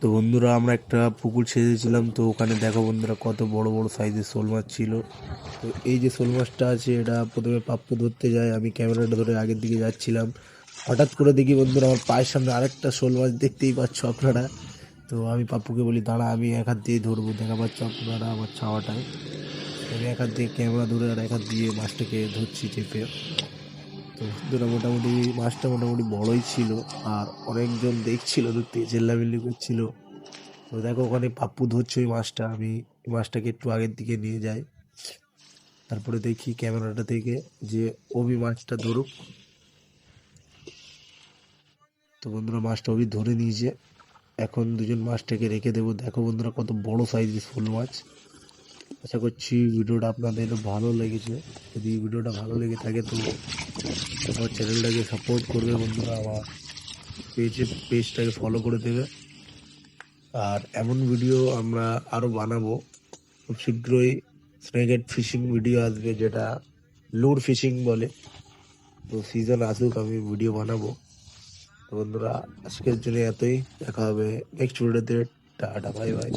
তো বন্ধুরা আমরা একটা পুকুর ছেড়েছিলাম, তো ওখানে দেখো বন্ধুরা কত বড় বড় সাইজের শোল মাছ ছিল। তো এই যে শোল মাছটা আছে এটা প্রথমে পাপ্পু ধরতে যায়, আমি ক্যামেরাটা ধরে আগের দিকে যাচ্ছিলাম। হঠাৎ করে দেখি বন্ধুরা আমার পায়ের সামনে আরেকটা শোল মাছ, দেখতেই পাচ্ছ আপনারা। তো আমি পাপ্পুকে বলি দাঁড়া, আমি এক হাত দিয়ে ধরবো, দেখা পাচ্ছ আপনারা আমার ছাওয়াটায়। আমি এক হাত দিয়ে ক্যামেরা ধরে আর এক হাত দিয়ে মাছটাকে ধরছি চেপে। তো বন্ধুরা মোটামুটি মাছটা মোটামুটি বড়ই ছিল, আর অনেকজন দেখছিল, দূর থেকে চেল্লামিল্লি করছিল। তো দেখো ওখানে পাপ্পু ধরছে ওই মাছটা, আমি ওই মাছটাকে একটু আগের দিকে নিয়ে যাই। তারপরে দেখি ক্যামেরাটা থেকে যে অভি মাছটা ধরুক। তো বন্ধুরা মাছটা অভি ধরে নিয়েছে, এখন দুজন মাছটাকে রেখে দেবো। দেখো বন্ধুরা কত বড় সাইজের শোল মাছ। আশা করছি ভিডিওটা আপনাদের ভালো লেগেছে। যদি ভিডিওটা ভালো লেগে থাকে তো আমার চ্যানেলটাকে সাপোর্ট করবে বন্ধুরা, আমার পেজটাকে ফলো করে দেবে। আর এমন ভিডিও আমরা আরও বানাবো খুব শীঘ্রই। স্নেকেট ফিশিং ভিডিও আসবে, যেটা লুর ফিশিং বলে। তো সিজন আসুক, আমি ভিডিও বানাবো। তো বন্ধুরা আজকের জন্য এতই, দেখা হবে নেক্সট ভিডিওতে। Tata, bye bye.